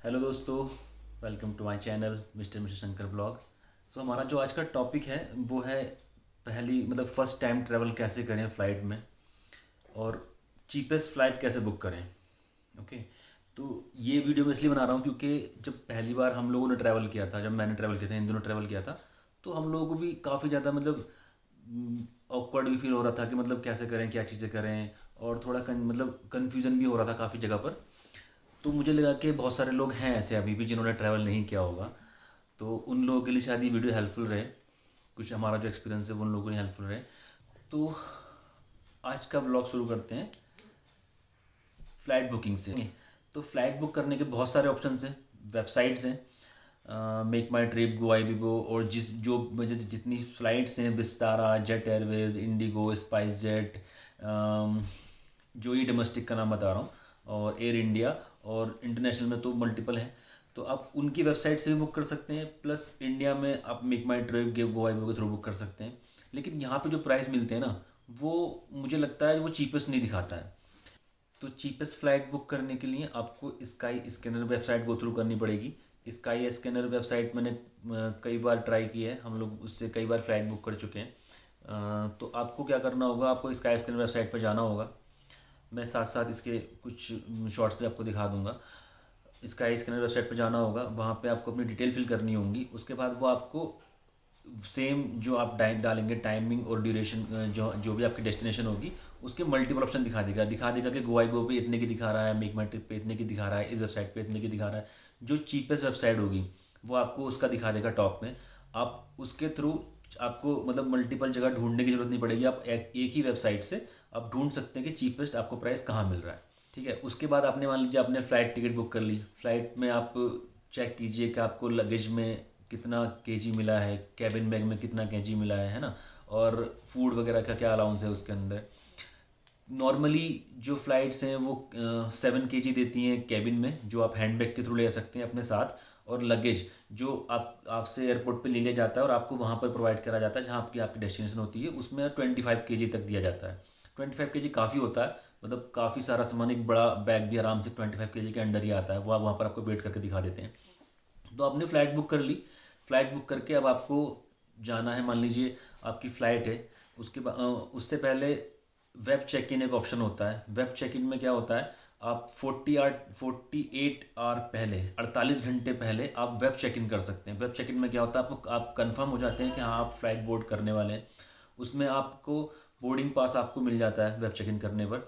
Hello दोस्तों, welcome to my channel mister mister Shankar blog. So हमारा जो आज का टॉपिक है वो है पहली फर्स्ट टाइम ट्रैवल कैसे करें फ़्लाइट में और चीपेस्ट फ़्लाइट कैसे बुक करें। ओके। तो ये वीडियो मैं इसलिए बना रहा हूँ क्योंकि जब पहली बार हम लोगों ने ट्रैवल किया था, जब मैंने ट्रैवल किया था, इन दोनों ट्रैवल किया था, तो हम लोगों को भी काफ़ी ज़्यादा ऑकवर्ड भी फील हो रहा था कि कैसे करें, क्या चीज़ें करें, और थोड़ा कन्फ्यूज़न भी हो रहा था काफ़ी जगह पर। तो मुझे लगा कि बहुत सारे लोग हैं ऐसे अभी भी जिन्होंने ट्रैवल नहीं किया होगा, तो उन लोगों के लिए शायद ये वीडियो हेल्पफुल रहे। कुछ हमारा जो एक्सपीरियंस है वो उन लोगों के लिए हेल्पफुल रहे। तो आज का ब्लॉग शुरू करते हैं फ़्लाइट बुकिंग से। तो फ़्लाइट बुक करने के बहुत सारे ऑप्शंस हैं, वेबसाइट्स हैं, make my trip, go I be go, और मुझे जितनी फ़्लाइट्स हैं, Vistara, jet Airways, Indigo, spice jet, जो ही डोमेस्टिक का नाम बता रहा हूँ, और एयर इंडिया, और इंटरनेशनल में तो मल्टीपल हैं। तो आप उनकी वेबसाइट से भी बुक कर सकते हैं, प्लस इंडिया में आप मेक माई ट्रिप, गिव, गो आई बी के थ्रू बुक कर सकते हैं। लेकिन यहाँ पे जो प्राइस मिलते हैं ना, वो मुझे लगता है वो चीपेस्ट नहीं दिखाता है। तो चीपेस्ट फ़्लाइट बुक करने के लिए आपको sky scanner website go through करनी पड़ेगी। स्काई स्कैनर वेबसाइट मैंने कई बार ट्राई की है, हम लोग उससे कई बार फ़्लाइट बुक कर चुके हैं। तो आपको क्या करना होगा, आपको स्काई स्कैनर वेबसाइट पर जाना होगा। मैं साथ साथ इसके कुछ शॉर्ट्स भी आपको दिखा दूंगा। स्काई स्कैनर वेबसाइट पर जाना होगा, वहाँ पे आपको अपनी डिटेल फिल करनी होंगी। उसके बाद वो आपको सेम जो आप डालेंगे टाइमिंग और ड्यूरेशन, जो जो भी आपकी डेस्टिनेशन होगी, उसके मल्टीपल ऑप्शन दिखा देगा कि गोवा गो पे इतने की दिखा रहा है, मेक माई ट्रिप पे इतने की दिखा रहा है, इस वेबसाइट पे इतने की दिखा रहा है। जो चीपेस्ट वेबसाइट होगी वो आपको उसका दिखा देगा टॉप में। आप उसके थ्रू आपको मल्टीपल जगह ढूंढने की जरूरत नहीं पड़ेगी। आप एक ही वेबसाइट से आप ढूंढ सकते हैं कि चीपेस्ट आपको प्राइस कहाँ मिल रहा है। ठीक है। उसके बाद आपने, मान लीजिए आपने फ़्लाइट टिकट बुक कर ली, फ़्लाइट में आप चेक कीजिए कि आपको लगेज में कितना केजी मिला है, कैबिन बैग में कितना केजी मिला है ना, और फूड वगैरह का क्या अलाउंस है उसके अंदर। नॉर्मली जो फ़्लाइट्स हैं वो 7 केजी देती हैं कैबिन में, जो आप हैंड बैग के थ्रू ले सकते हैं अपने साथ। और लगेज जो आपसे एयरपोर्ट पे ले लिया जाता है और आपको वहाँ पर प्रोवाइड करा जाता है जहाँ आपकी आपकी डेस्टिनेशन होती है, उसमें 25 केजी तक दिया जाता है। 25 केजी काफ़ी होता है, काफ़ी सारा सामान, एक बड़ा बैग भी आराम से 25 केजी के अंडर ही आता है। वो आप वहाँ पर आपको वेट करके दिखा देते हैं। तो आपने फ़्लाइट बुक कर ली। फ़्लाइट बुक करके अब आपको जाना है, मान लीजिए आपकी फ़्लाइट है। उसके बाद उससे पहले वेब चेक इन एक ऑप्शन होता है। वेब चेक इन में क्या होता है, आप 48 आवर पहले, 48 घंटे पहले आप वेब चेक इन कर सकते हैं। वेब चेक इन में क्या होता है, आप कंफर्म हो जाते हैं कि हाँ आप फ़्लाइट बोर्ड करने वाले हैं। उसमें आपको बोर्डिंग पास आपको मिल जाता है वेब चेक इन करने पर।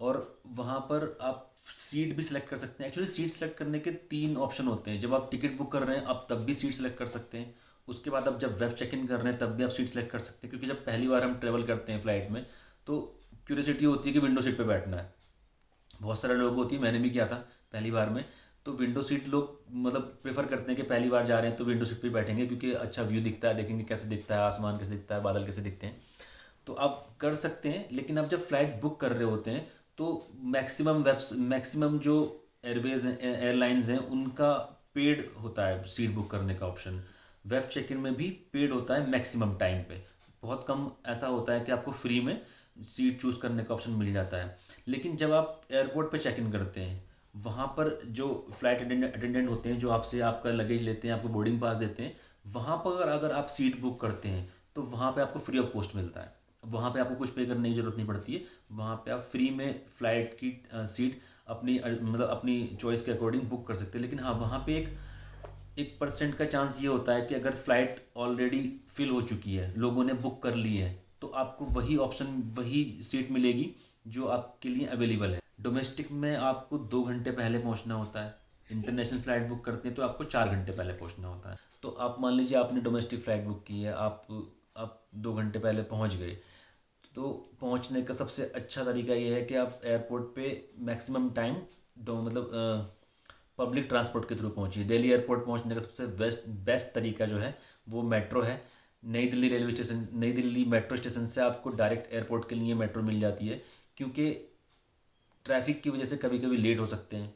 और वहाँ पर आप सीट भी सिलेक्ट कर सकते हैं। एक्चुअली सीट सिलेक्ट करने के 3 ऑप्शन होते हैं। जब आप टिकट बुक कर रहे हैं आप तब भी सीट सिलेक्ट कर सकते हैं। उसके बाद आप जब वेब चेक इन कर रहे हैं तब भी आप सीट सेलेक्ट कर सकते हैं, क्योंकि जब पहली बार हम ट्रेवल करते हैं फ़्लाइट में तो क्यूरियोसिटी होती है कि विंडो सीट पे बैठना है। बहुत सारे लोग होती है, मैंने भी किया था पहली बार में। तो विंडो सीट लोग प्रेफर करते हैं कि पहली बार जा रहे हैं तो विंडो सीट पे बैठेंगे, क्योंकि अच्छा व्यू दिखता है, देखेंगे कैसे दिखता है, आसमान कैसे दिखता है, बादल कैसे दिखते हैं। तो आप कर सकते हैं। लेकिन आप जब फ़्लाइट बुक कर रहे होते हैं तो मैक्सिमम जो एयरवेज एयरलाइंस हैं उनका पेड होता है सीट बुक करने का ऑप्शन। वेब चेक इन में भी पेड होता है मैक्सिमम टाइम पे। बहुत कम ऐसा होता है कि आपको फ्री में सीट चूज़ करने का ऑप्शन मिल जाता है। लेकिन जब आप एयरपोर्ट पे चेक इन करते हैं, वहाँ पर जो फ्लाइट अटेंडेंट होते हैं, जो आपसे आपका लगेज लेते हैं, आपको बोर्डिंग पास देते हैं, वहाँ पर अगर आप सीट बुक करते हैं तो वहाँ पे आपको फ्री ऑफ कॉस्ट मिलता है। वहाँ पे आपको कुछ पे करने की ज़रूरत नहीं पड़ती है। वहाँ पे आप फ्री में फ़्लाइट की सीट अपनी अपनी चॉइस के अकॉर्डिंग बुक कर सकते हैं। लेकिन हाँ, वहाँ पे एक 1% का चांस ये होता है कि अगर फ़्लाइट ऑलरेडी फिल हो चुकी है, लोगों ने बुक कर ली है, तो आपको वही ऑप्शन, वही सीट मिलेगी जो आपके लिए अवेलेबल है। डोमेस्टिक में आपको 2 घंटे पहले पहुंचना होता है। इंटरनेशनल फ़्लाइट बुक करते हैं तो आपको 4 घंटे पहले पहुंचना होता है। तो आप मान लीजिए आपने डोमेस्टिक फ़्लाइट बुक की है, आप 2 घंटे पहले पहुंच गए। तो पहुंचने का सबसे अच्छा तरीका ये है कि आप एयरपोर्ट पे मैक्सिमम टाइम पब्लिक ट्रांसपोर्ट के थ्रू पहुंचिए। दिल्ली एयरपोर्ट पहुंचने का सबसे बेस्ट तरीका जो है वो मेट्रो है। नई दिल्ली मेट्रो स्टेशन से आपको डायरेक्ट एयरपोर्ट के लिए मेट्रो मिल जाती है, क्योंकि ट्रैफिक की वजह से कभी कभी लेट हो सकते हैं।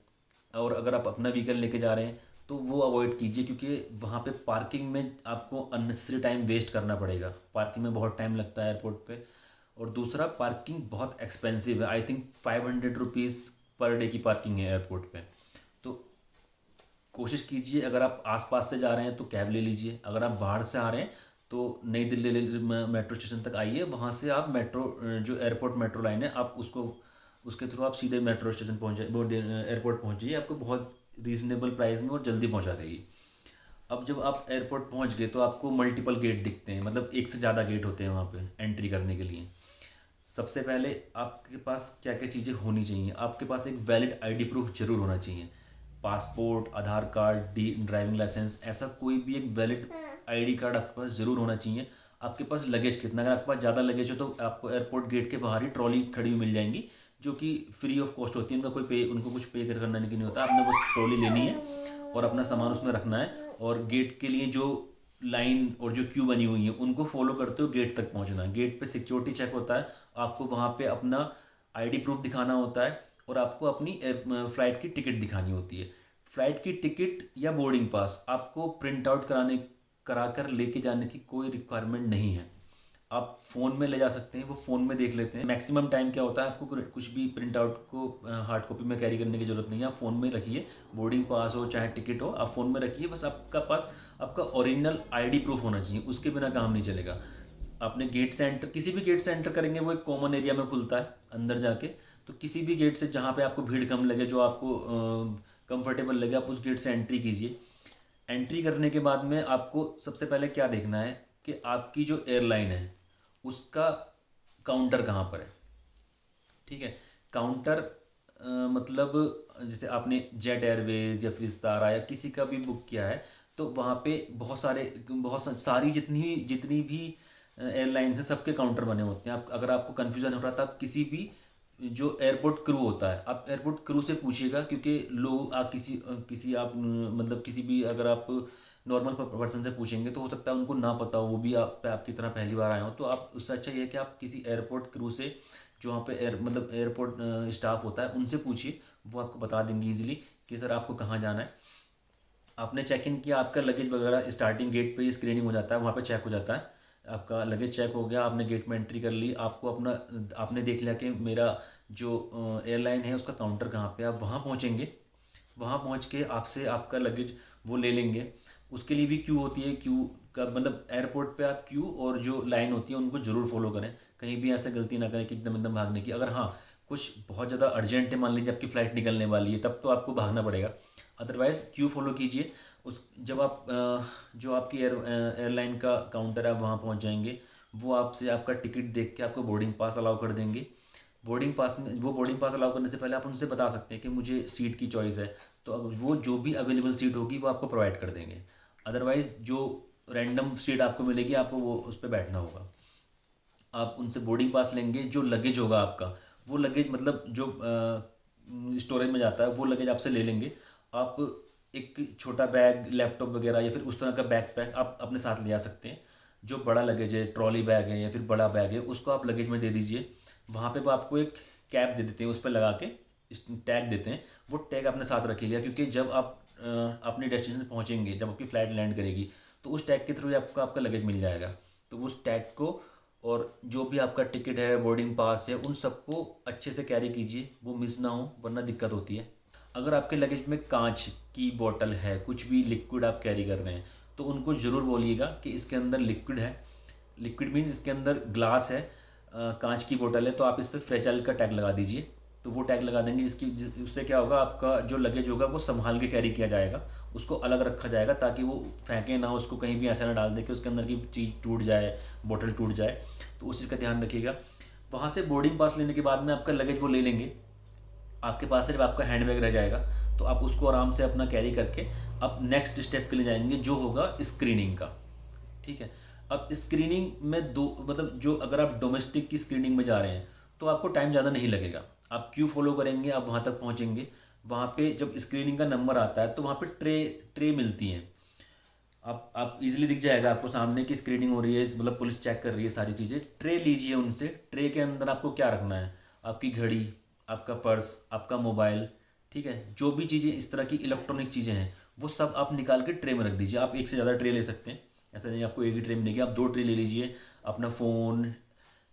और अगर आप अपना व्हीकल लेके जा रहे हैं तो वो अवॉइड कीजिए, क्योंकि वहाँ पे पार्किंग में आपको अननेसेसरी टाइम वेस्ट करना पड़ेगा। पार्किंग में बहुत टाइम लगता है एयरपोर्ट पे। और दूसरा, पार्किंग बहुत एक्सपेंसिव है। I think 500 rupees per day की पार्किंग है एयरपोर्ट पे। तो कोशिश कीजिए, अगर आप आसपास से जा रहे हैं तो कैब ले लीजिए, अगर आप बाहर से आ रहे हैं तो नई दिल्ली मेट्रो स्टेशन तक आइए, वहाँ से आप मेट्रो जो एयरपोर्ट मेट्रो लाइन है आप उसको उसके थ्रू आप सीधे मेट्रो स्टेशन पहुँच जाए, वो एयरपोर्ट पहुँच जाइए, आपको बहुत रीज़नेबल प्राइस में और जल्दी पहुँचा देगी। अब जब आप एयरपोर्ट पहुँच गए तो आपको मल्टीपल गेट दिखते हैं, मतलब एक से ज़्यादा गेट होते हैं वहाँ पे एंट्री करने के लिए। सबसे पहले आपके पास क्या क्या चीज़ें होनी चाहिए, आपके पास एक वैलिड आईडी प्रूफ जरूर होना चाहिए। पासपोर्ट, आधार कार्ड, डी ड्राइविंग लाइसेंस, ऐसा कोई भी एक वैलिड आईडी कार्ड आपके पास ज़रूर होना चाहिए। आपके पास लगेज कितना, अगर आपके पास ज़्यादा लगेज हो तो आपको एयरपोर्ट गेट के बाहर ही ट्रॉली खड़ी हुई मिल जाएंगी, जो कि फ्री ऑफ कॉस्ट होती है, उनका कोई पे उनको कुछ पे करना नहीं होता, आपने बस ट्रॉली लेनी है और अपना सामान उसमें रखना है। और गेट के लिए जो लाइन और जो क्यू बनी हुई है उनको फॉलो करते हो गेट तक पहुंचना है। गेट पे सिक्योरिटी चेक होता है, आपको वहाँ पे अपना आईडी प्रूफ दिखाना होता है और आपको अपनी फ़्लाइट की टिकट दिखानी होती है। फ़्लाइट की टिकट या बोर्डिंग पास आपको प्रिंट आउट करा कर लेके जाने की कोई रिक्वायरमेंट नहीं है, आप फ़ोन में ले जा सकते हैं, वो फ़ोन में देख लेते हैं। मैक्सिमम टाइम क्या होता है, आपको कुछ भी प्रिंट आउट को हार्ड कॉपी में कैरी करने की ज़रूरत नहीं है, आप फ़ोन में रखिए। बोर्डिंग पास हो चाहे टिकट हो, आप फ़ोन में रखिए, बस आपका पास आपका ओरिजिनल आईडी प्रूफ होना चाहिए, उसके बिना काम नहीं चलेगा। आपने गेट से एंटर, किसी भी गेट से एंटर करेंगे वो एक कॉमन एरिया में खुलता है अंदर जाके, तो किसी भी गेट से जहाँ पे आपको भीड़ कम लगे, जो आपको कंफर्टेबल लगे, आप उस गेट से एंट्री कीजिए। एंट्री करने के बाद में आपको सबसे पहले क्या देखना है कि आपकी जो एयरलाइन है उसका काउंटर कहाँ पर है। ठीक है, काउंटर मतलब जैसे आपने जेट एयरवेज या विस्तारा या किसी का भी बुक किया है तो वहाँ पे सारी जितनी जितनी भी एयरलाइंस हैं सबके काउंटर बने होते हैं। आप अगर आपको कन्फ्यूज़न हो रहा था, आप किसी भी जो एयरपोर्ट क्रू होता है, आप एयरपोर्ट क्रू से पूछिएगा, क्योंकि लोग आप किसी आप मतलब किसी भी अगर आप नॉर्मल पर्सन से पूछेंगे तो हो सकता है उनको ना पता हो, वो भी आपकी तरह पहली बार आए हो, तो आप उससे अच्छा ये है कि आप किसी एयरपोर्ट क्रू से, जो वहाँ पे मतलब एयरपोर्ट स्टाफ होता है, उनसे पूछिए, वो आपको बता देंगे ईजिली कि सर आपको कहाँ जाना है। आपने चेक इन किया, आपका लगेज वगैरह स्टार्टिंग गेट पे ही स्क्रीनिंग हो जाता है, वहाँ पे चेक हो जाता है, आपका लगेज चेक हो गया, आपने गेट में एंट्री कर ली, आपको अपना आपने देख लिया कि मेरा जो एयरलाइन है उसका काउंटर कहाँ पे, आप वहाँ पहुँचेंगे। वहाँ पहुँच के आपसे आपका लगेज वो ले लेंगे। उसके लिए भी क्यू होती है, क्यू का मतलब एयरपोर्ट पे आप क्यू और जो लाइन होती है उनको ज़रूर फॉलो करें, कहीं भी ऐसे गलती ना करें कि एकदम एकदम भागने की। अगर हाँ कुछ बहुत ज़्यादा अर्जेंट है, मान लीजिए आपकी फ़्लाइट निकलने वाली है, तब तो आपको भागना पड़ेगा, अदरवाइज़ क्यू फॉलो कीजिए। उस जब आप जो आपकी एयरलाइन का काउंटर है आप वहाँ पहुँच जाएंगे, वो आपसे आपका टिकट देख के आपको बोर्डिंग पास अलाउ कर देंगे। बोर्डिंग पास अलाउ करने से पहले आप उनसे बता सकते हैं कि मुझे सीट की चॉइस है, तो वो जो भी अवेलेबल सीट होगी वो आपको प्रोवाइड कर देंगे। अदरवाइज़ जो रैंडम सीट आपको मिलेगी आपको वो उस पर बैठना होगा। आप उनसे बोर्डिंग पास लेंगे, जो लगेज होगा आपका, वो लगेज मतलब जो स्टोरेज में जाता है वो लगेज आपसे ले लेंगे। आप एक छोटा बैग, लैपटॉप वगैरह या फिर उस तरह का बैग पैक आप अपने साथ ले जा सकते हैं। जो बड़ा लगेज है, ट्रॉली बैग है या फिर बड़ा बैग है, उसको आप लगेज में दे दीजिए। वहाँ पे वो आपको एक कैप दे देते हैं, उस पर लगा के टैग देते हैं, वो टैग अपने साथ रखिएगा, क्योंकि जब आप अपनी डेस्टिनेशन पहुँचेंगे, जब आपकी फ़्लाइट लैंड करेगी तो उस टैग के थ्रू आपको आपका लगेज मिल जाएगा। तो उस टैग को और जो भी आपका टिकट है, बोर्डिंग पास है, उन सबको अच्छे से कैरी कीजिए, वो मिस ना हो, वरना दिक्कत होती है। अगर आपके लगेज में कांच की बोतल है, कुछ भी लिक्विड आप कैरी कर रहे हैं, तो उनको ज़रूर बोलिएगा कि इसके अंदर लिक्विड है। लिक्विड मीन्स इसके अंदर ग्लास है, कांच की बोतल है, तो आप इस पर फ्रेजाइल का टैग लगा दीजिए। तो वो टैग लगा देंगे उससे क्या होगा, आपका जो लगेज होगा वो संभाल के कैरी किया जाएगा, उसको अलग रखा जाएगा, ताकि वो फेंके ना, उसको कहीं भी ऐसा ना डाल दे कि उसके अंदर की चीज़ टूट जाए, बोतल टूट जाए, तो उस चीज़ का ध्यान रखिएगा। वहाँ से बोर्डिंग पास लेने के बाद में आपका लगेज वो ले लेंगे, आपके पास सिर्फ आपका हैंड बैग रह जाएगा, तो आप उसको आराम से अपना कैरी करके अब नेक्स्ट स्टेप के लिए जाएंगे, जो होगा स्क्रीनिंग का। ठीक है, अब स्क्रीनिंग में दो मतलब जो अगर आप डोमेस्टिक की स्क्रीनिंग में जा रहे हैं तो आपको टाइम ज़्यादा नहीं लगेगा, आप क्यू फॉलो करेंगे, आप वहाँ तक पहुँचेंगे। वहाँ पे जब स्क्रीनिंग का नंबर आता है तो वहाँ पे ट्रे मिलती हैं, आप इजीली दिख जाएगा आपको सामने की स्क्रीनिंग हो रही है, मतलब पुलिस चेक कर रही है सारी चीज़ें। ट्रे लीजिए उनसे, ट्रे के अंदर आपको क्या रखना है, आपकी घड़ी, आपका पर्स, आपका मोबाइल, ठीक है, जो भी चीज़ें इस तरह की इलेक्ट्रॉनिक चीज़ें हैं वो सब आप निकाल के ट्रे में रख दीजिए। आप एक से ज़्यादा ट्रे ले सकते हैं, ऐसा नहीं आपको एक ही ट्रे मिलेगी, आप 2 ट्रे ले लीजिए। अपना फ़ोन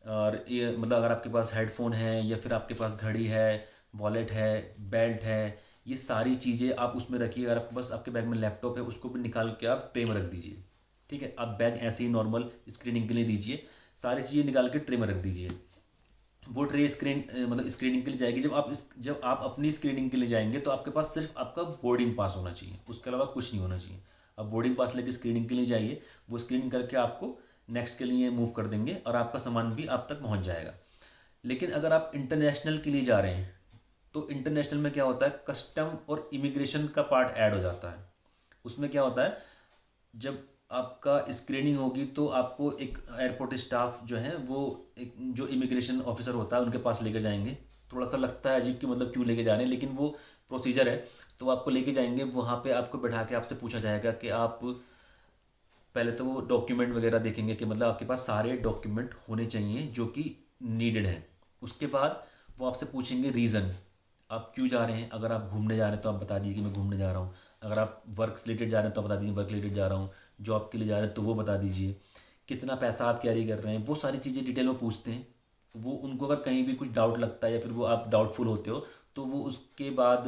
और ये मतलब अगर आपके पास हेडफोन है या फिर आपके पास घड़ी है, वॉलेट है, बेल्ट है ये सारी चीज़ें आप उसमें रखिए। अगर आपके पास आपके बैग में लैपटॉप है, उसको भी निकाल के आप ट्रे में रख दीजिए, ठीक है। आप बैग ऐसे ही नॉर्मल स्क्रीनिंग के लिए दीजिए, सारी चीज़ें निकाल के ट्रे में रख दीजिए। वो ट्रे मतलब स्क्रीनिंग के लिए जाएगी। जब आप अपनी स्क्रीनिंग के लिए जाएंगे तो आपके पास सिर्फ आपका बोर्डिंग पास होना चाहिए, उसके अलावा कुछ नहीं होना चाहिए। आप बोर्डिंग पास लेके स्क्रीनिंग के लिए जाइए, वो स्क्रीनिंग करके आपको नेक्स्ट के लिए मूव कर देंगे और आपका सामान भी आप तक पहुंच जाएगा। लेकिन अगर आप इंटरनेशनल के लिए जा रहे हैं तो इंटरनेशनल में क्या होता है, कस्टम और इमिग्रेशन का पार्ट ऐड हो जाता है। उसमें क्या होता है, जब आपका स्क्रीनिंग होगी तो आपको एक एयरपोर्ट स्टाफ जो है वो एक जो इमिग्रेशन ऑफिसर होता है उनके पास लेकर जाएंगे। थोड़ा सा लगता है अजीब कि मतलब क्यों लेके जा रहे हैं, लेकिन वो प्रोसीजर है। तो आपको लेके जाएंगे, वहाँ पे आपको बैठा के आपसे पूछा जाएगा कि आप पहले तो वो डॉक्यूमेंट वगैरह देखेंगे कि मतलब आपके पास सारे डॉक्यूमेंट होने चाहिए जो कि नीडेड हैं। उसके बाद वो आपसे पूछेंगे रीज़न, आप क्यों जा रहे हैं। अगर आप घूमने जा रहे हैं तो आप बता दीजिए कि मैं घूमने जा रहा हूँ। अगर आप वर्क रिलेटेड जा रहे हैं तो आप बता दीजिए वर्क रिलेटेड जा रहा हूँ। जॉब के लिए जा रहे हैं तो वो बता दीजिए। कितना पैसा आप कैरी कर रहे हैं, वो सारी चीज़ें डिटेल में पूछते हैं। वो उनको अगर कहीं भी कुछ डाउट लगता है या फिर वो आप डाउटफुल होते हो तो वो उसके बाद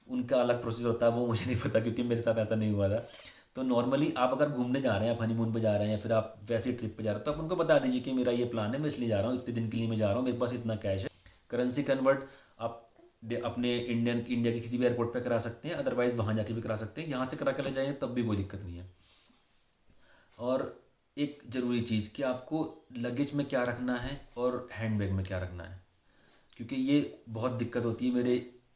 उनका अलग प्रोसीजर होता है, वो मुझे नहीं पता क्योंकि मेरे साथ ऐसा नहीं हुआ था। तो नॉर्मली आप अगर घूमने जा रहे हैं, आप हनीमून पे जा रहे हैं या फिर आप वैसे ही ट्रिप पे जा रहे हैं, तो आप उनको बता दीजिए कि मेरा ये प्लान है, मैं इसलिए जा रहा हूँ, इतने दिन के लिए मैं जा रहा हूँ, मेरे पास इतना कैश है। करेंसी कन्वर्ट आप अपने इंडिया के किसी भी एयरपोर्ट पे करा सकते हैं, अदरवाइज़ वहाँ जाके भी करा सकते हैं। यहाँ से करा के ले जाएँ तब भी कोई दिक्कत नहीं है। और एक ज़रूरी चीज़ कि आपको लगेज में क्या रखना है और हैंड बैग में क्या रखना है, क्योंकि ये बहुत दिक्कत होती है। मेरे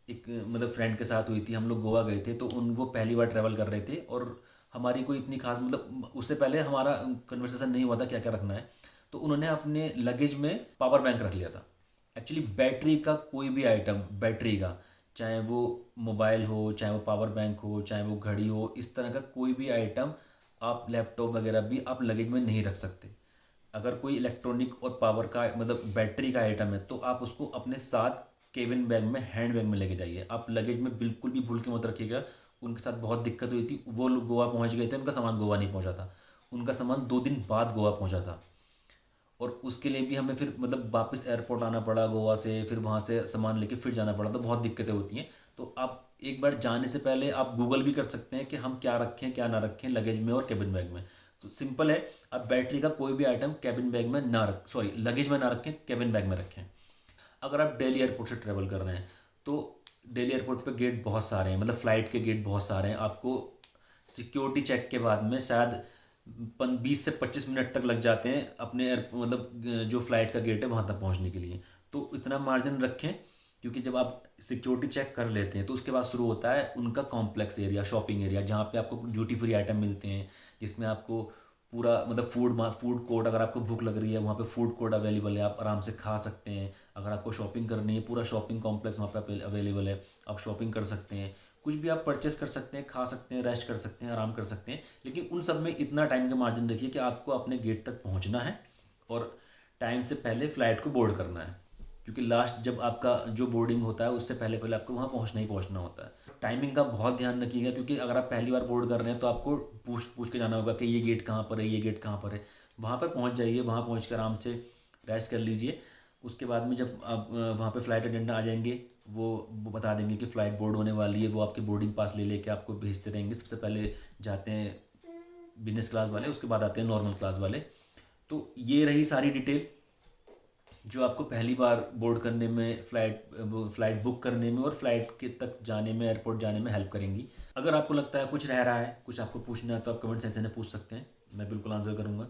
एक मतलब फ्रेंड के साथ हुई थी, हम लोग गोवा गए थे तो वो पहली बार ट्रैवल कर रहे थे और हमारी कोई इतनी खास मतलब उससे पहले हमारा कन्वर्सेशन नहीं हुआ था क्या क्या रखना है। तो उन्होंने अपने लगेज में पावर बैंक रख लिया था। एक्चुअली बैटरी का कोई भी आइटम, बैटरी का, चाहे वो मोबाइल हो, चाहे वो पावर बैंक हो, चाहे वो घड़ी हो, इस तरह का कोई भी आइटम आप लैपटॉप वगैरह भी आप लगेज में नहीं रख सकते। अगर कोई इलेक्ट्रॉनिक और पावर का मतलब बैटरी का आइटम है तो आप उसको अपने साथ केबिन बैग में, हैंड बैग में लेके जाइए। आप लगेज में बिल्कुल भी भूल के मत रखिएगा। उनके साथ बहुत दिक्कत हुई थी, वो लोग गोवा पहुंच गए थे, उनका सामान गोवा नहीं पहुंचा था। उनका सामान 2 दिन बाद गोवा पहुंचा था और उसके लिए भी हमें फिर मतलब वापस एयरपोर्ट आना पड़ा गोवा से, फिर वहाँ से सामान लेके फिर जाना पड़ा। तो बहुत दिक्कतें होती हैं। तो आप एक बार जाने से पहले आप गूगल भी कर सकते हैं कि हम क्या रखें क्या ना रखें लगेज में और केबिन बैग में। तो सिंपल है, आप बैटरी का कोई भी आइटम केबिन बैग में ना रख सॉरी लगेज में ना रखें, केबिन बैग में रखें। अगर आप दिल्ली एयरपोर्ट से ट्रैवल कर रहे हैं तो दिल्ली एयरपोर्ट पे गेट बहुत सारे हैं, मतलब फ़्लाइट के गेट बहुत सारे हैं। आपको सिक्योरिटी चेक के बाद में शायद 20 से 25 मिनट तक लग जाते हैं अपने मतलब जो फ़्लाइट का गेट है वहाँ तक पहुँचने के लिए। तो इतना मार्जिन रखें, क्योंकि जब आप सिक्योरिटी चेक कर लेते हैं तो उसके बाद शुरू होता है उनका कॉम्प्लेक्स एरिया, शॉपिंग एरिया, जहाँ पे आपको ड्यूटी फ्री आइटम मिलते हैं, जिसमें आपको पूरा मतलब फूड कोर्ट, अगर आपको भूख लग रही है वहाँ पे फूड कोर्ट अवेलेबल है, आप आराम से खा सकते हैं। अगर आपको शॉपिंग करनी है, पूरा शॉपिंग कॉम्प्लेक्स वहाँ पे अवेलेबल है, आप शॉपिंग कर सकते हैं, कुछ भी आप परचेस कर सकते हैं, खा सकते हैं, रेस्ट कर सकते हैं, आराम कर सकते हैं। लेकिन उन सब में इतना टाइम का मार्जिन रखिए कि आपको अपने गेट तक पहुँचना है और टाइम से पहले फ़्लाइट को बोर्ड करना है, क्योंकि लास्ट जब आपका जो बोर्डिंग होता है उससे पहले पहले आपको वहाँ पहुँचना ही पहुँचना होता है। टाइमिंग का बहुत ध्यान रखिएगा, क्योंकि अगर आप पहली बार बोर्ड कर रहे हैं तो आपको पूछ पूछ के जाना होगा कि ये गेट कहाँ पर है, ये गेट कहाँ पर है। वहाँ पर पहुँच जाइए, वहाँ पहुँच कर आराम से रेस्ट कर लीजिए। उसके बाद में जब आप वहाँ पे फ़्लाइट अटेंडेंट आ जाएंगे, वो बता देंगे कि फ़्लाइट बोर्ड होने वाली है, वो आपके बोर्डिंग पास ले लेके आपको भेजते रहेंगे। सबसे पहले जाते हैं बिजनेस क्लास वाले, उसके बाद आते हैं नॉर्मल क्लास वाले। तो ये रही सारी डिटेल जो आपको पहली बार बोर्ड करने में, फ़्लाइट बुक करने में और फ़्लाइट के तक जाने में, एयरपोर्ट जाने में हेल्प करेंगी। अगर आपको लगता है कुछ रह रहा है, कुछ आपको पूछना है, तो आप कमेंट सेक्शन में पूछ सकते हैं, मैं बिल्कुल आंसर करूँगा।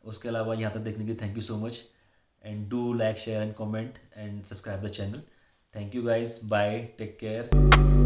उसके अलावा यहाँ तक देखने के लिए thank you so much, and do like, share and comment and subscribe the channel. Thank you guys, bye, take care.